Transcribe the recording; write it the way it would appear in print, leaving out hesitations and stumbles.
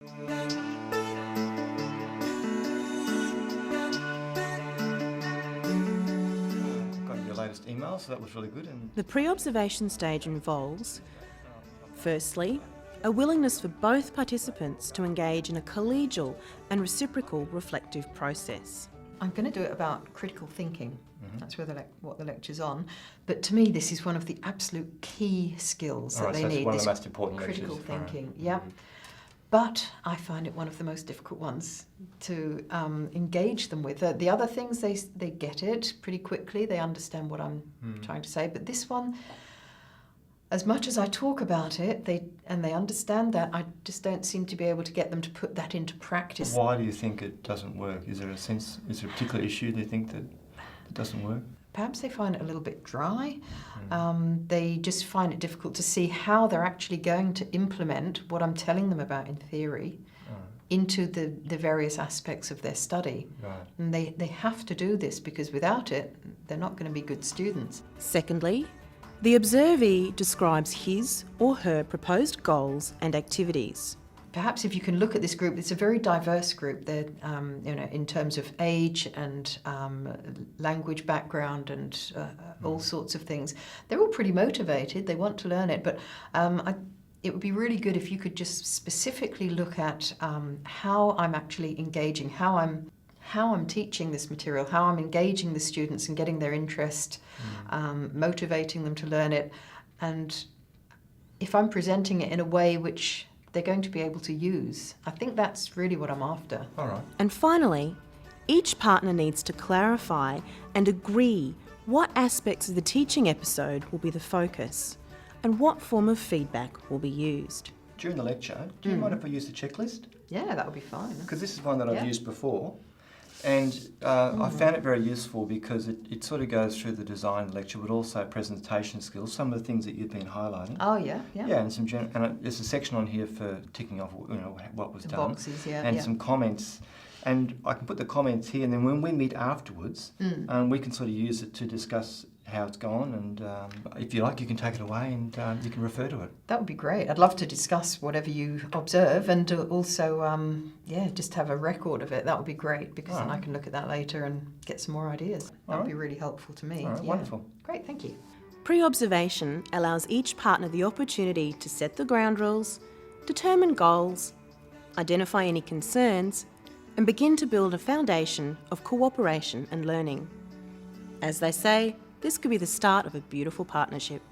Got your latest email, so that was really good. And The pre-observation stage involves, firstly, a willingness for both participants to engage in a collegial and reciprocal reflective process. I'm going to do it about critical thinking. That's where what the lecture's on. But to me, this is one of the absolute key skills that they so need. it's one of this the most important critical lectures. thinking. Yeah. But I find it one of the most difficult ones to engage them with. The other things, they get it pretty quickly. They understand what I'm trying to say. But this one, as much as I talk about it, they understand that, I just don't seem to be able to get them to put that into practice. Why do you think it doesn't work? Is there a particular issue they think that it doesn't work? Perhaps they find it a little bit dry. They just find it difficult to see how they're actually going to implement what I'm telling them about in theory into the various aspects of their study. Right. And they have to do this, because without it, they're not going to be good students. Secondly, the observee describes his or her proposed goals and activities. Perhaps if you can look at this group, it's a very diverse group. They're, in terms of age and language background and all sorts of things. They're all pretty motivated. They want to learn it, but it would be really good if you could just specifically look at how I'm actually engaging, how I'm teaching this material, how I'm engaging the students and getting their interest, motivating them to learn it, and if I'm presenting it in a way which they're going to be able to use. I think that's really what I'm after. All right. And finally, each partner needs to clarify and agree what aspects of the teaching episode will be the focus and what form of feedback will be used. During the lecture, do you mind if I use the checklist? Yeah, that would be fine. Because this is one that I've Yeah. used before. And I found it very useful because it sort of goes through the design lecture, but also presentation skills, some of the things that you've been highlighting. Oh, yeah, yeah. Yeah, and there's a section on here for ticking off, what was The done. boxes, yeah. And yeah. some comments. And I can put the comments here, and then when we meet afterwards, we can sort of use it to discuss how it's gone, and if you like, you can take it away and you can refer to it. That would be great. I'd love to discuss whatever you observe, and also, just have a record of it. That would be great, because then I can look at that later and get some more ideas. That would be really helpful to me. All right, Yeah. wonderful. Great, thank you. Pre-observation allows each partner the opportunity to set the ground rules, determine goals, identify any concerns, and begin to build a foundation of cooperation and learning. As they say, this could be the start of a beautiful partnership.